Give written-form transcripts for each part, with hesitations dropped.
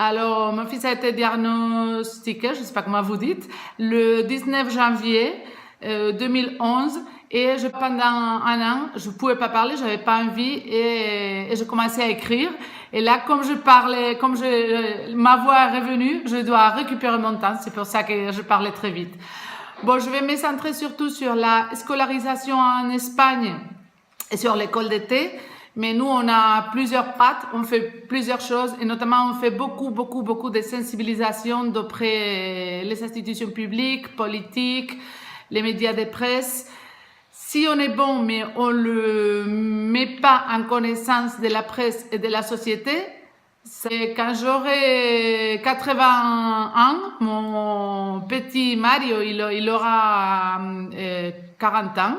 Alors, mon fils a été diagnostiqué, je ne sais pas comment vous dites, le 19 janvier 2011. Et pendant un an, je ne pouvais pas parler, je n'avais pas envie et je commençais à écrire. Et là, comme je parlais, ma voix est revenue, je dois récupérer mon temps. C'est pour ça que je parlais très vite. Bon, je vais me centrer surtout sur la scolarisation en Espagne et sur l'école d'été. Mais nous, on a plusieurs pattes, on fait plusieurs choses et notamment on fait beaucoup de sensibilisation d'après les institutions publiques, politiques, les médias de presse. Si on est bon, mais on le met pas en connaissance de la presse et de la société, c'est quand j'aurai 80 ans, mon petit Mario, il aura 40 ans.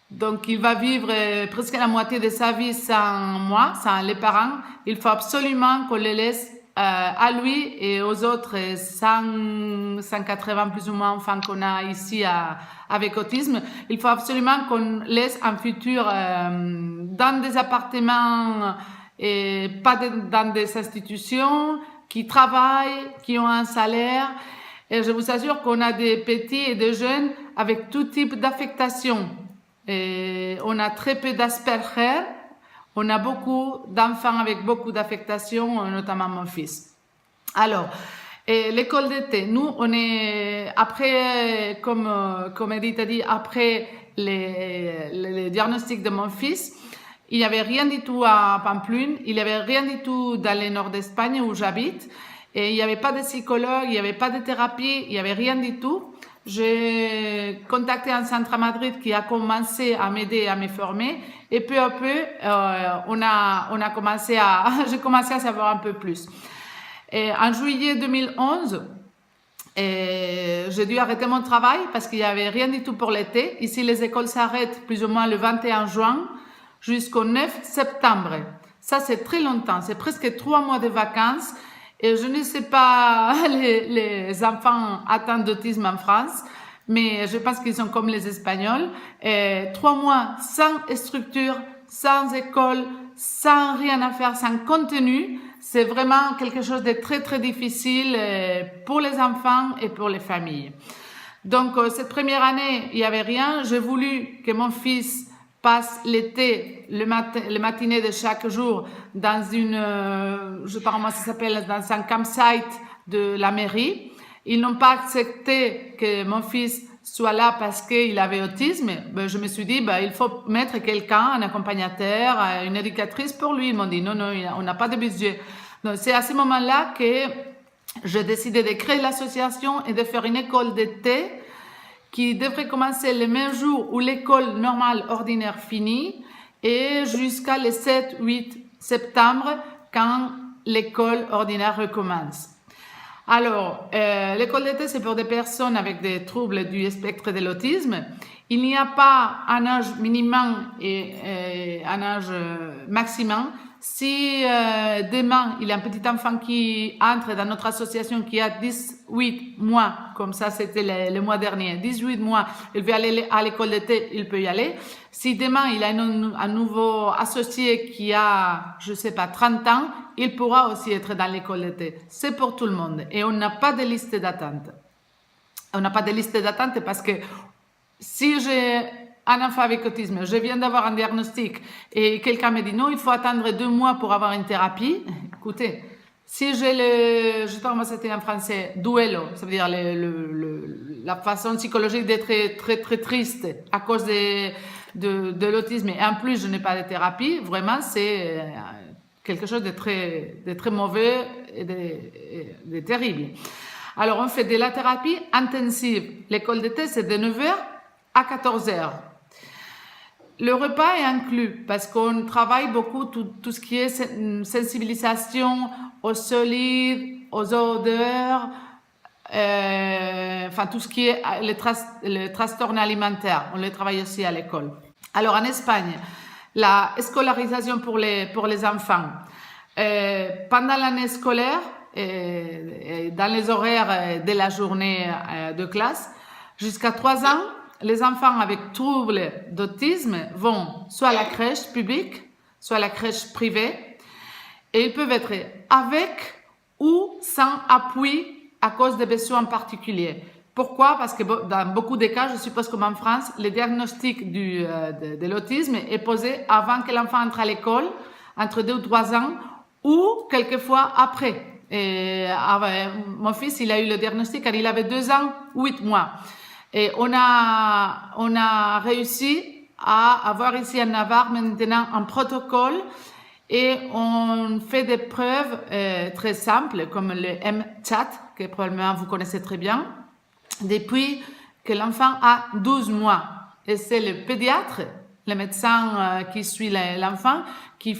Donc, il va vivre presque la moitié de sa vie sans moi, sans les parents. Il faut absolument qu'on les laisse à lui et aux autres 180 plus ou moins enfants qu'on a ici avec autisme. Il faut absolument qu'on laisse un futur dans des appartements et pas dans des institutions qui travaillent, qui ont un salaire. Et je vous assure qu'on a des petits et des jeunes avec tout type d'affectation. Et on a très peu d'Asperger, on a beaucoup d'enfants avec beaucoup d'affectation, notamment mon fils. Alors, l'école d'été, nous, on est, après, comme Edith a dit, après les diagnostics de mon fils, il n'y avait rien du tout à Pamplune, il n'y avait rien du tout dans le nord d'Espagne où j'habite, et il n'y avait pas de psychologue, il n'y avait pas de thérapie, il n'y avait rien du tout. J'ai contacté un centre à Madrid qui a commencé à m'aider à me former et peu à peu, j'ai commencé à savoir un peu plus. Et en juillet 2011, j'ai dû arrêter mon travail parce qu'il n'y avait rien du tout pour l'été. Ici, les écoles s'arrêtent plus ou moins le 21 juin jusqu'au 9 septembre. Ça, c'est très longtemps. C'est presque 3 mois de vacances. Et je ne sais pas les enfants atteints d'autisme en France, mais je pense qu'ils sont comme les Espagnols. 3 mois sans structure, sans école, sans rien à faire, sans contenu. C'est vraiment quelque chose de très difficile pour les enfants et pour les familles. Donc, cette première année, il n'y avait rien. J'ai voulu que mon fils passe l'été, les matinées de chaque jour dans je sais pas comment ça s'appelle, dans un campsite de la mairie. Ils n'ont pas accepté que mon fils soit là parce qu'il avait autisme. Ben, je me suis dit, il faut mettre quelqu'un, un accompagnateur, une éducatrice pour lui. Ils m'ont dit, non, on n'a pas de budget. Donc, c'est à ce moment-là que j'ai décidé de créer l'association et de faire une école d'été qui devrait commencer le même jour où l'école normale ordinaire finit et jusqu'à le 7-8 septembre quand l'école ordinaire recommence. Alors, l'école d'été, c'est pour des personnes avec des troubles du spectre de l'autisme. Il n'y a pas un âge minimum et un âge maximum. Si demain, il y a un petit enfant qui entre dans notre association qui a 18 mois, comme ça c'était le mois dernier, 18 mois, il veut aller à l'école d'été, il peut y aller. Si demain, il a un nouveau associé qui a, je sais pas, 30 ans, il pourra aussi être dans l'école d'été. C'est pour tout le monde. Et on n'a pas de liste d'attente. On n'a pas de liste d'attente parce que si j'ai un enfant avec autisme, je viens d'avoir un diagnostic et quelqu'un me dit non, il faut attendre 2 mois pour avoir une thérapie. Écoutez, si j'ai je sais pas comment c'était en français, duello, ça veut dire la façon psychologique d'être très triste à cause de l'autisme et en plus je n'ai pas de thérapie, vraiment c'est quelque chose de très mauvais et de terrible. Alors on fait de la thérapie intensive. L'école d'été c'est de 9h à 14h. Le repas est inclus parce qu'on travaille beaucoup tout ce qui est sensibilisation aux solides, aux odeurs, enfin tout ce qui est les trastorns alimentaires. On les travaille aussi à l'école. Alors en Espagne, la scolarisation pour les enfants. Pendant l'année scolaire, dans les horaires de la journée de classe, jusqu'à 3 ans, les enfants avec troubles d'autisme vont soit à la crèche publique, soit à la crèche privée, et ils peuvent être avec ou sans appui à cause des besoins particuliers. Pourquoi? Parce que dans beaucoup de cas, je suppose comme en France, le diagnostic de l'autisme est posé avant que l'enfant entre à l'école, entre 2 ou 3 ans, ou quelquefois après. Mon fils, il a eu le diagnostic quand il avait 2 ans, 8 mois. Et on a réussi à avoir ici à Navarre maintenant un protocole et on fait des preuves très simples comme le MChat, que probablement vous connaissez très bien, depuis que l'enfant a 12 mois. Et c'est le pédiatre, le médecin qui suit l'enfant, qui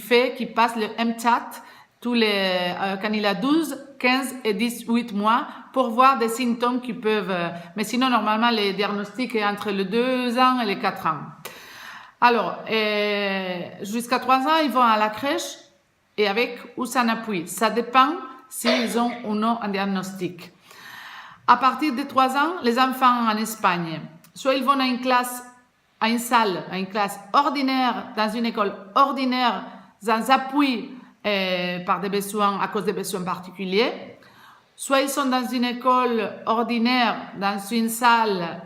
passe le MChat quand il a 12, 15 et 18 mois pour voir des symptômes qui peuvent... mais sinon, normalement, les diagnostics est entre les 2 ans et les 4 ans. Alors, jusqu'à 3 ans, ils vont à la crèche et avec ou sans appui. Ça dépend s'ils ont ou non un diagnostic. À partir de 3 ans, les enfants en Espagne, soit ils vont à une classe ordinaire, dans une école ordinaire, sans appui par des besoins, à cause des besoins particuliers, soit ils sont dans une école ordinaire, dans une salle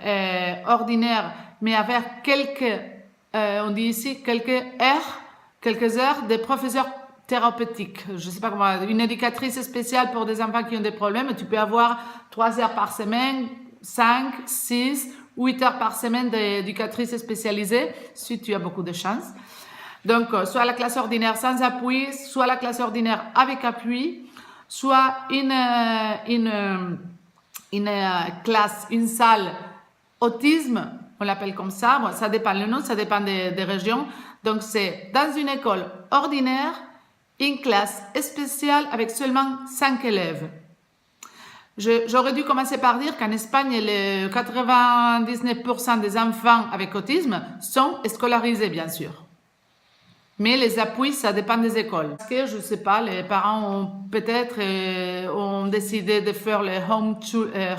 ordinaire, mais avec on dit ici quelques heures de professeurs thérapeutiques. Je ne sais pas comment, une éducatrice spéciale pour des enfants qui ont des problèmes. Tu peux avoir 3 heures par semaine, 5, 6, 8 heures par semaine d'éducatrice spécialisée, si tu as beaucoup de chance. Donc, soit la classe ordinaire sans appui, soit la classe ordinaire avec appui, soit une salle autisme, on l'appelle comme ça. Bon, ça dépend le nom, ça dépend des régions. Donc, c'est dans une école ordinaire, une classe spéciale avec seulement 5 élèves. J'aurais dû commencer par dire qu'en Espagne, 99% des enfants avec autisme sont scolarisés, bien sûr. Mais les appuis, ça dépend des écoles. Parce que, je ne sais pas, les parents ont peut-être décidé de faire le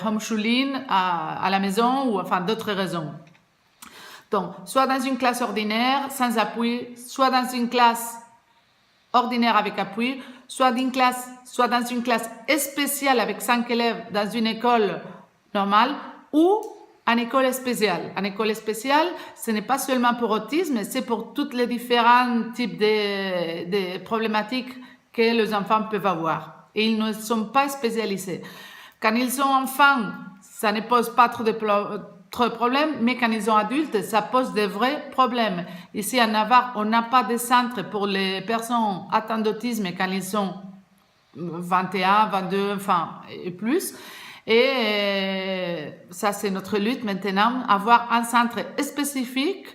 homeschooling à la maison ou enfin d'autres raisons. Donc, soit dans une classe ordinaire sans appui, soit dans une classe ordinaire avec appui, soit dans une classe spéciale avec 5 élèves dans une école normale ou en école spéciale. En école spéciale, ce n'est pas seulement pour autisme, c'est pour tous les différents types de problématiques que les enfants peuvent avoir. Et ils ne sont pas spécialisés. Quand ils sont enfants, ça ne pose pas trop de problèmes, mais quand ils sont adultes, ça pose de vrais problèmes. Ici à Navarre, on n'a pas de centre pour les personnes atteintes d'autisme quand ils sont 21, 22, enfin, et plus. Et ça, c'est notre lutte maintenant, avoir un centre spécifique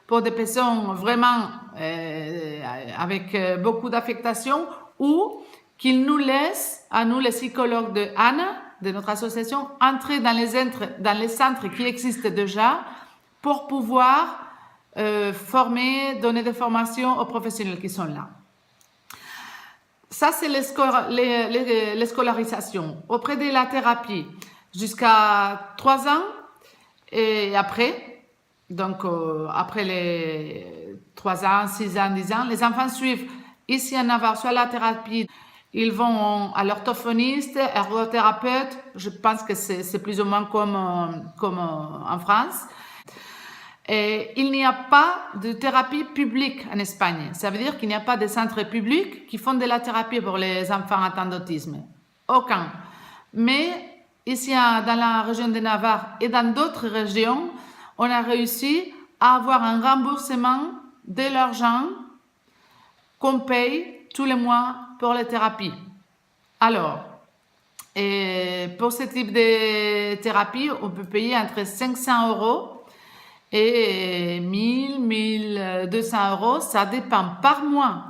pour des personnes vraiment avec beaucoup d'affectation ou qu'ils nous laissent, à nous les psychologues de Anna, de notre association, entrer dans les centres qui existent déjà pour pouvoir former, donner des formations aux professionnels qui sont là. Ça, c'est l'escolarisation. Auprès de la thérapie, jusqu'à 3 ans et après, donc après les 3 ans, 6 ans, 10 ans, les enfants suivent ici à Navarre soit la thérapie, ils vont à l'orthophoniste, ergothérapeute, je pense que c'est plus ou moins comme en France. Et il n'y a pas de thérapie publique en Espagne. Ça veut dire qu'il n'y a pas de centres publics qui font de la thérapie pour les enfants atteints d'autisme. Aucun. Mais ici, dans la région de Navarre et dans d'autres régions, on a réussi à avoir un remboursement de l'argent qu'on paye tous les mois pour les thérapies. Alors, pour ce type de thérapie, on peut payer entre 500 € et 1000, 1200 €, ça dépend par mois.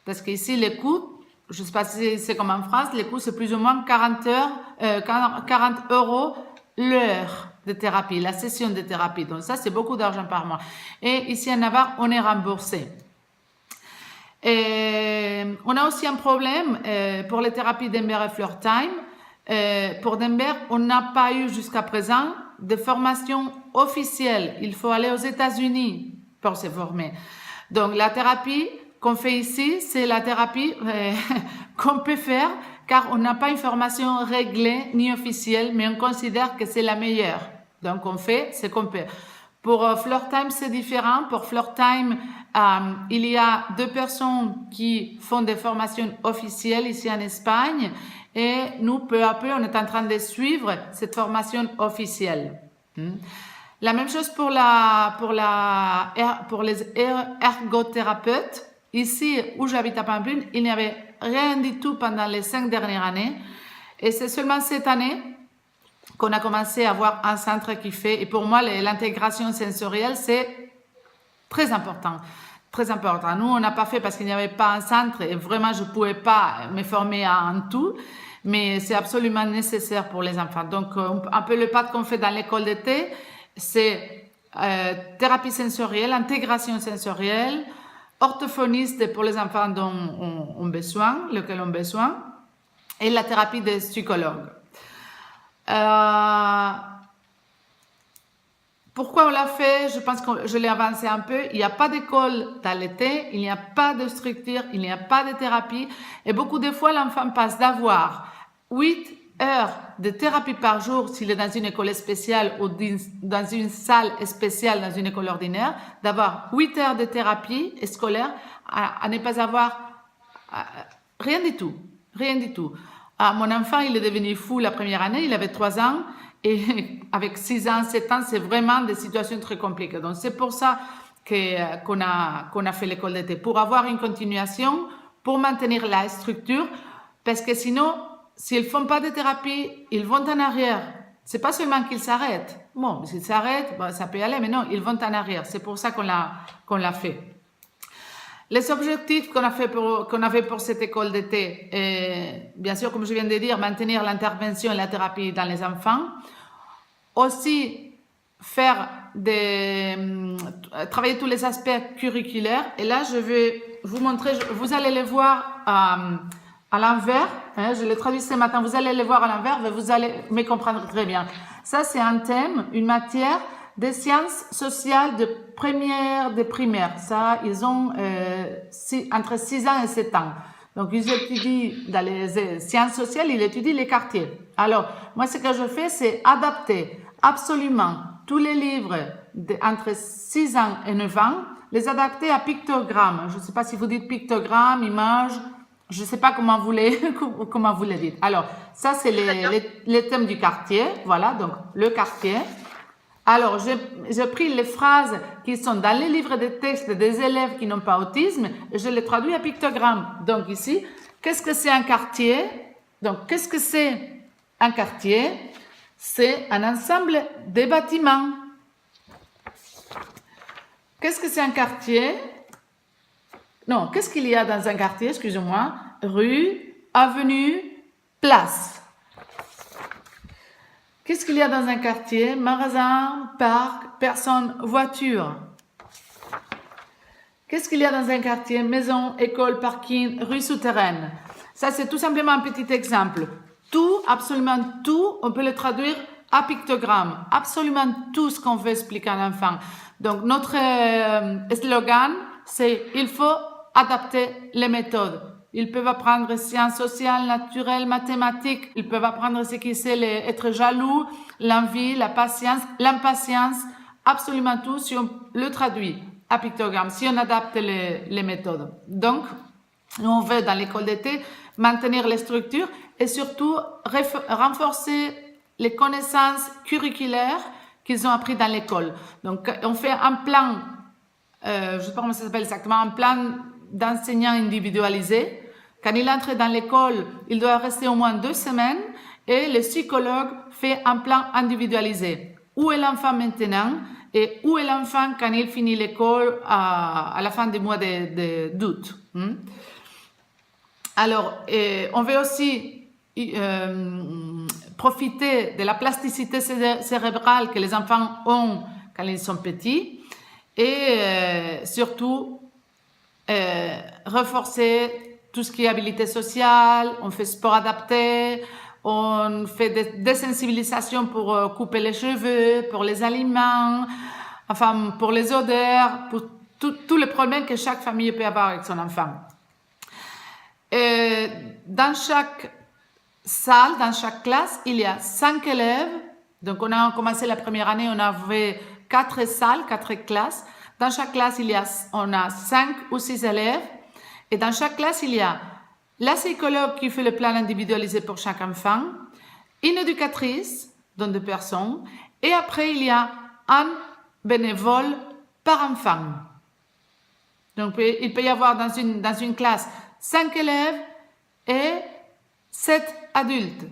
Parce qu'ici, les coûts, je ne sais pas si c'est comme en France, les coûts, c'est plus ou moins 40 € l'heure de thérapie, la session de thérapie. Donc ça, c'est beaucoup d'argent par mois. Et ici, à Navarre, on est remboursé. Et on a aussi un problème pour les thérapies d'Ember et Floortime. Pour Denver, on n'a pas eu jusqu'à présent de formation officielle. Il faut aller aux États-Unis pour se former. Donc, la thérapie qu'on fait ici, c'est la thérapie qu'on peut faire car on n'a pas une formation réglée ni officielle, mais on considère que c'est la meilleure. Donc, on fait ce qu'on peut. Pour Floor Time, c'est différent. Pour Floor Time, il y a 2 personnes qui font des formations officielles ici en Espagne et nous, peu à peu, on est en train de suivre cette formation officielle. La même chose pour les ergothérapeutes. Ici, où j'habite à Pamplune, il n'y avait rien du tout pendant les 5 dernières années. Et c'est seulement cette année qu'on a commencé à avoir un centre qui fait. Et pour moi, l'intégration sensorielle, c'est très important. Très important. Nous, on n'a pas fait parce qu'il n'y avait pas un centre et vraiment, je ne pouvais pas me former en tout. Mais c'est absolument nécessaire pour les enfants. Donc, un peu le pas qu'on fait dans l'école d'été, c'est thérapie sensorielle, intégration sensorielle, orthophoniste pour les enfants dont on besoin, lesquels ont besoin, et la thérapie des psychologues. Pourquoi on l'a fait? Je pense que je l'ai avancé un peu. Il n'y a pas d'école dans l'été, il n'y a pas de structure, il n'y a pas de thérapie. Et beaucoup de fois, l'enfant passe d'avoir 8 heures de thérapie par jour s'il est dans une école spéciale ou dans une salle spéciale dans une école ordinaire, d'avoir 8 heures de thérapie scolaire à ne pas avoir rien du tout. Rien du tout. Mon enfant, il est devenu fou la première année, il avait 3 ans. Et avec 6 ans, 7 ans, c'est vraiment des situations très compliquées. Donc, c'est pour ça qu'on a fait l'école d'été, pour avoir une continuation, pour maintenir la structure, parce que sinon, s'ils ne font pas de thérapie, ils vont en arrière. C'est pas seulement qu'ils s'arrêtent. Bon, s'ils s'arrêtent, bon, ça peut aller, mais non, ils vont en arrière. C'est pour ça qu'on l'a fait. Les objectifs qu'on avait pour cette école d'été, bien sûr, comme je viens de dire, maintenir l'intervention et la thérapie dans les enfants. Aussi, travailler tous les aspects curriculaires. Et là, je vais vous montrer, vous allez les voir à l'envers. Hein, je l'ai traduit ce matin, vous allez les voir à l'envers, mais vous allez me comprendre très bien. Ça, c'est un thème, une matière des sciences sociales de primaire. Ça, ils ont entre 6 ans et 7 ans. Donc, ils étudient dans les sciences sociales, ils étudient les quartiers. Alors, moi, ce que je fais, c'est adapter absolument tous les livres entre 6 ans et 9 ans, les adapter à pictogrammes. Je ne sais pas si vous dites pictogramme, image, je ne sais pas comment vous les dites. Alors, ça, c'est les thèmes du quartier. Voilà, donc le quartier. Alors, j'ai pris les phrases qui sont dans les livres de texte des élèves qui n'ont pas autisme et je les traduis à pictogramme. Donc ici, qu'est-ce que c'est un quartier? Donc, qu'est-ce que c'est un quartier? C'est un ensemble de bâtiments. Qu'est-ce que c'est un quartier? Non, qu'est-ce qu'il y a dans un quartier? Excusez-moi. Rue, avenue, place. Qu'est-ce qu'il y a dans un quartier? Magasin, parc, personnes, voiture. Qu'est-ce qu'il y a dans un quartier? Maison, école, parking, rue souterraine. Ça, c'est tout simplement un petit exemple. Tout, absolument tout, on peut le traduire à pictogramme. Absolument tout ce qu'on veut expliquer à l'enfant. Donc, notre slogan, c'est « Il faut adapter les méthodes ». Ils peuvent apprendre sciences sociales, naturelles, mathématiques. Ils peuvent apprendre ce qui c'est être jaloux, l'envie, la patience, l'impatience. Absolument tout si on le traduit à pictogramme, si on adapte les méthodes. Donc, nous, on veut dans l'école d'été maintenir les structures et surtout renforcer les connaissances curriculaires qu'ils ont appris dans l'école. Donc, on fait un plan, je ne sais pas comment ça s'appelle exactement, un plan d'enseignant individualisé. Quand il entre dans l'école, il doit rester au moins 2 semaines et le psychologue fait un plan individualisé. Où est l'enfant maintenant et où est l'enfant quand il finit l'école à la fin du mois d'août. Alors, on veut aussi profiter de la plasticité cérébrale que les enfants ont quand ils sont petits et surtout renforcer tout ce qui est habilité sociale, on fait sport adapté, on fait des sensibilisations pour couper les cheveux, pour les aliments, enfin pour les odeurs, pour tous les problèmes que chaque famille peut avoir avec son enfant. Et dans chaque salles. Dans chaque classe, il y a 5 élèves. Donc, on a commencé la première année, on avait 4 salles, 4 classes. Dans chaque classe, on a 5 ou 6 élèves. Et dans chaque classe, il y a la psychologue qui fait le plan individualisé pour chaque enfant, une éducatrice, donc 2 personnes, et après, il y a un bénévole par enfant. Donc, il peut y avoir dans une classe 5 élèves et 7 adultes.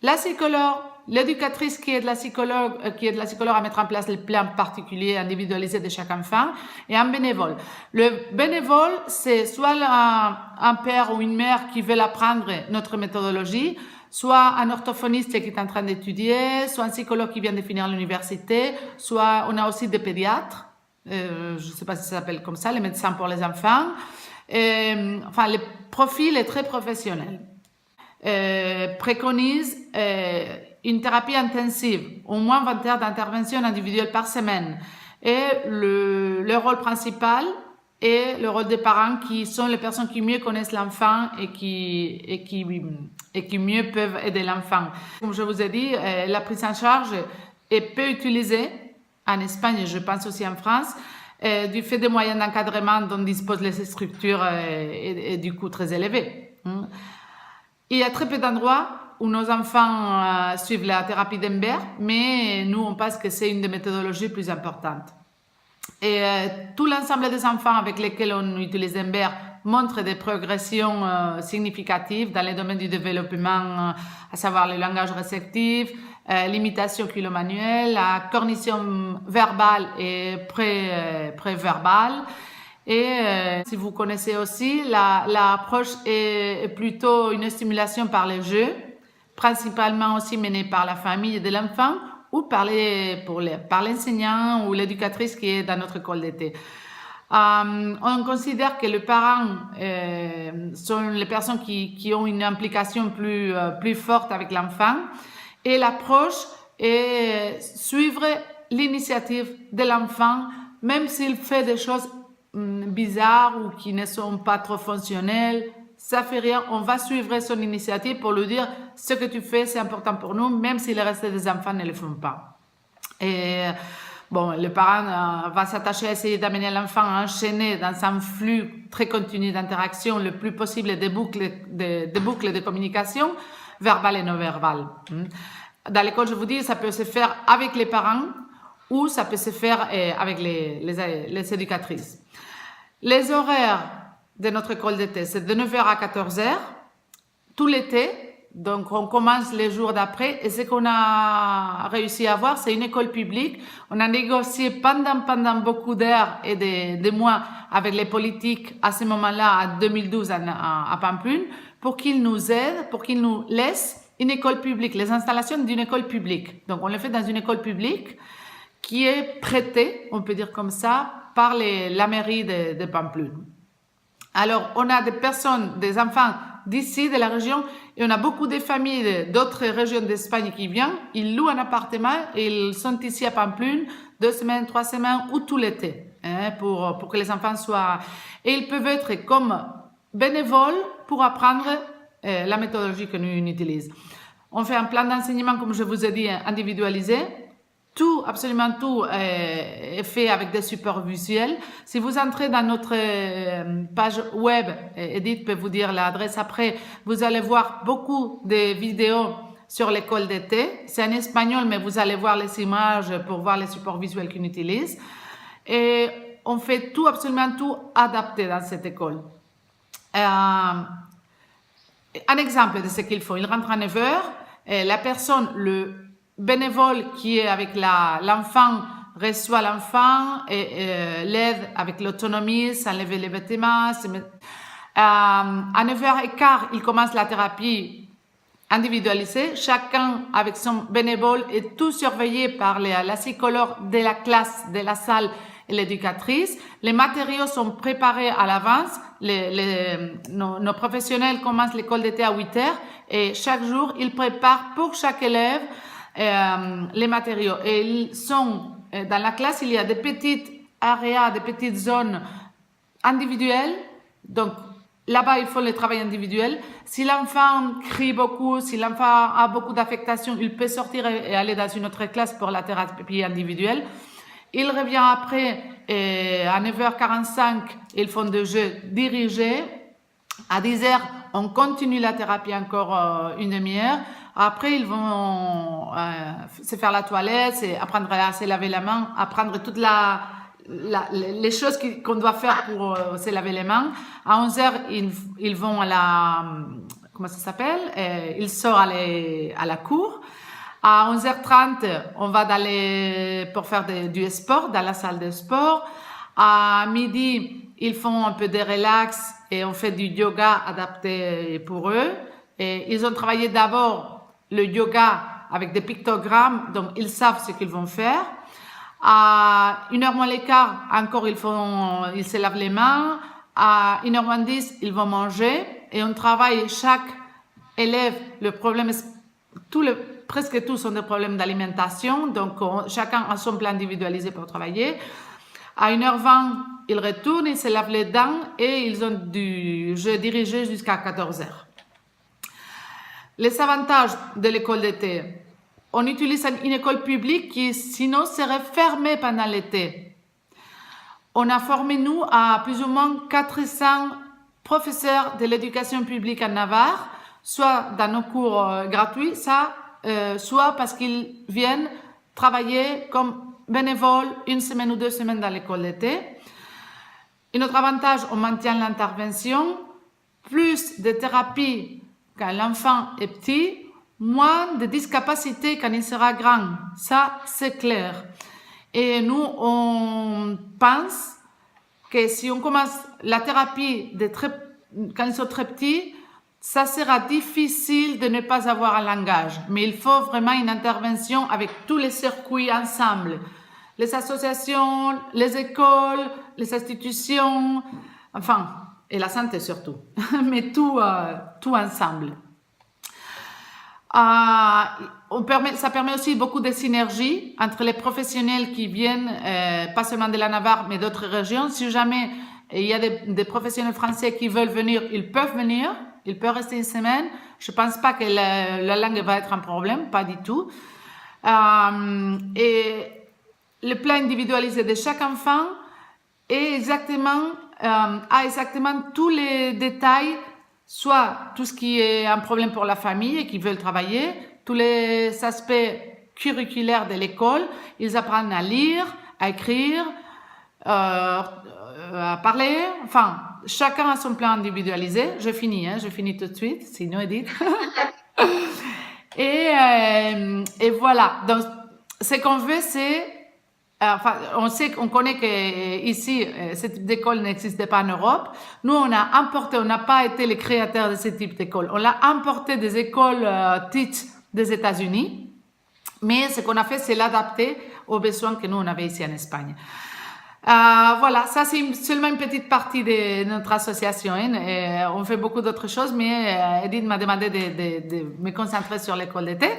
La psychologue, l'éducatrice qui est de la psychologue à mettre en place le plan particulier individualisé de chaque enfant et un bénévole. Le bénévole, c'est soit un père ou une mère qui veut apprendre notre méthodologie, soit un orthophoniste qui est en train d'étudier, soit un psychologue qui vient de finir l'université, soit on a aussi des pédiatres, je ne sais pas si ça s'appelle comme ça, les médecins pour les enfants. Enfin, le profil est très professionnel. Préconise une thérapie intensive, au moins 20 heures d'intervention individuelle par semaine. Et le rôle principal est le rôle des parents qui sont les personnes qui mieux connaissent l'enfant et qui mieux peuvent aider l'enfant. Comme je vous ai dit, la prise en charge est peu utilisée en Espagne et je pense aussi en France, du fait des moyens d'encadrement dont disposent les structures et du coût très élevé. Il y a très peu d'endroits où nos enfants suivent la thérapie d'Ember, mais nous, on pense que c'est une des méthodologies plus importantes. Et tout l'ensemble des enfants avec lesquels on utilise Ember montre des progressions significatives dans les domaines du développement, à savoir le langage réceptif, l'imitation oculomanuelle, la cognition verbale et préverbale. Et si vous connaissez aussi, l'approche est plutôt une stimulation par les jeux, principalement aussi menée par la famille de l'enfant ou par l'enseignant ou l'éducatrice qui est dans notre école d'été. On considère que les parents sont les personnes qui ont une implication plus forte avec l'enfant et l'approche est suivre l'initiative de l'enfant, même s'il fait des choses bizarres ou qui ne sont pas trop fonctionnelles, ça fait rien, on va suivre son initiative pour lui dire ce que tu fais c'est important pour nous, même si le reste des enfants ne le font pas. Et bon, le parent va s'attacher à essayer d'amener l'enfant à enchaîner dans un flux très continu d'interaction le plus possible des boucles de communication verbale et non verbale. Dans l'école, je vous dis, ça peut se faire avec les parents ou ça peut se faire avec les éducatrices. Les horaires de notre école d'été, c'est de 9h à 14h, tout l'été. Donc, on commence les jours d'après. Et ce qu'on a réussi à avoir, c'est une école publique. On a négocié pendant beaucoup d'heures et des mois avec les politiques à ce moment-là, en 2012, à Pamplune, pour qu'ils nous aident, pour qu'ils nous laissent une école publique, les installations d'une école publique. Donc, on le fait dans une école publique qui est prêtée, on peut dire comme ça, par la mairie de Pamplune. Alors, on a des personnes, des enfants d'ici, de la région, et on a beaucoup de familles d'autres régions d'Espagne qui viennent, ils louent un appartement et ils sont ici à Pamplune 2 semaines, 3 semaines ou tout l'été, pour que les enfants soient... Et ils peuvent être comme bénévoles pour apprendre la méthodologie que nous utilisons. On fait un plan d'enseignement, comme je vous ai dit, individualisé. Tout, absolument tout est fait avec des supports visuels. Si vous entrez dans notre page web, Edith peut vous dire l'adresse après, vous allez voir beaucoup de vidéos sur l'école d'été. C'est en espagnol, mais vous allez voir les images pour voir les supports visuels qu'on utilise. Et on fait tout, absolument tout adapté dans cette école. Un exemple de ce qu'il faut. Il rentre à 9h, la personne, le bénévole qui est avec l'enfant reçoit l'enfant et l'aide avec l'autonomie, s'enlever les vêtements. À 9h15, il commence la thérapie individualisée. Chacun avec son bénévole est tout surveillé par la psychologue de la classe, de la salle et l'éducatrice. Les matériaux sont préparés à l'avance. Nos professionnels commencent l'école d'été à 8h et chaque jour, ils préparent pour chaque élève les matériaux. Et ils sont dans la classe, il y a des petites areas, des petites zones individuelles. Donc, là-bas, il faut le travail individuel. Si l'enfant crie beaucoup, si l'enfant a beaucoup d'affectation, il peut sortir et aller dans une autre classe pour la thérapie individuelle. Il revient après à 9h45, ils font des jeux dirigés. À 10h, on continue la thérapie encore une demi-heure. Après, ils vont se faire la toilette, apprendre à se laver la main, apprendre toutes les choses qu'on doit faire pour se laver les mains. À 11h, ils vont à la... Comment ça s'appelle? Ils sortent à la cour. À 11h30, on va pour faire du sport dans la salle de sport. À midi, ils font un peu de relax et on fait du yoga adapté pour eux. Et ils ont travaillé d'abord le yoga avec des pictogrammes, donc ils savent ce qu'ils vont faire. À 1h moins le quart, encore ils se lavent les mains. À 1h moins 10, ils vont manger. Et on travaille chaque élève, le problème, presque tous ont des problèmes d'alimentation, donc chacun a son plan individualisé pour travailler. À 1h20, ils retournent, ils se lavent les dents et ils ont du jeu dirigé jusqu'à 14h. Les avantages de l'école d'été. On utilise une école publique qui sinon serait fermée pendant l'été. On a formé, nous, à plus ou moins 400 professeurs de l'éducation publique en Navarre, soit dans nos cours gratuits, soit parce qu'ils viennent travailler comme bénévoles une semaine ou 2 semaines dans l'école d'été. Un autre avantage, on maintient l'intervention, plus de thérapie quand l'enfant est petit, moins de discapacité quand il sera grand. Ça, c'est clair. Et nous, on pense que si on commence la thérapie quand ils sont très petits, ça sera difficile de ne pas avoir un langage. Mais il faut vraiment une intervention avec tous les circuits ensemble. Les associations, les écoles, les institutions, enfin, et la santé surtout. Mais tout ensemble. Ça permet aussi beaucoup de synergie entre les professionnels qui viennent, pas seulement de la Navarre, mais d'autres régions. Si jamais il y a des professionnels français qui veulent venir, ils peuvent venir. Ils peuvent rester une semaine. Je ne pense pas que la langue va être un problème, pas du tout. Et le plan individualisé de chaque enfant a exactement tous les détails, soit tout ce qui est un problème pour la famille et qui veulent travailler, tous les aspects curriculaires de l'école. Ils apprennent à lire, à écrire, à parler, enfin, chacun a son plan individualisé. Je finis tout de suite, sinon Edith. Et voilà. Donc, ce qu'on veut, c'est, on connaît que ici, ce type d'école n'existait pas en Europe. Nous, on n'a pas été les créateurs de ce type d'école. On l'a importé des écoles Teach des États-Unis. Mais ce qu'on a fait, c'est l'adapter aux besoins que nous, on avait ici en Espagne. Voilà, ça c'est seulement une petite partie de notre association. On fait beaucoup d'autres choses, mais Edith m'a demandé de me concentrer sur l'école d'été.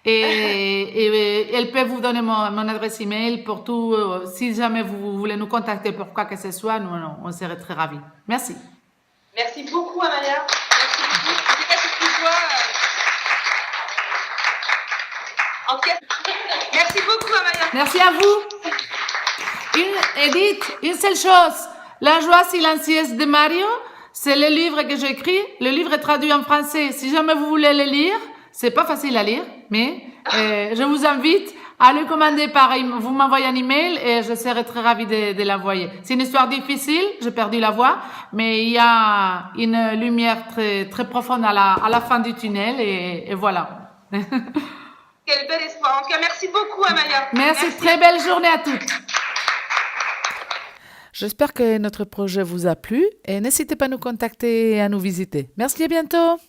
Et elle peut vous donner mon adresse email pour tout. Si jamais vous voulez nous contacter pour quoi que ce soit, nous on serait très ravis. Merci. Merci beaucoup, Amalia. Merci beaucoup. En tout cas, c'est ce que je vois. En tout cas, merci beaucoup, Amalia. Merci à vous. Edith, une seule chose. La joie silencieuse de Mario, c'est le livre que j'ai écrit. Le livre est traduit en français. Si jamais vous voulez le lire, c'est pas facile à lire, mais je vous invite à le commander vous m'envoyez un email et je serai très ravie de l'envoyer. C'est une histoire difficile, j'ai perdu la voix, mais il y a une lumière très, très profonde à la fin du tunnel et voilà. Quel bel espoir. En tout cas, merci beaucoup, Amalia. Merci. Très belle journée à toutes. J'espère que notre projet vous a plu et n'hésitez pas à nous contacter et à nous visiter. Merci, à bientôt.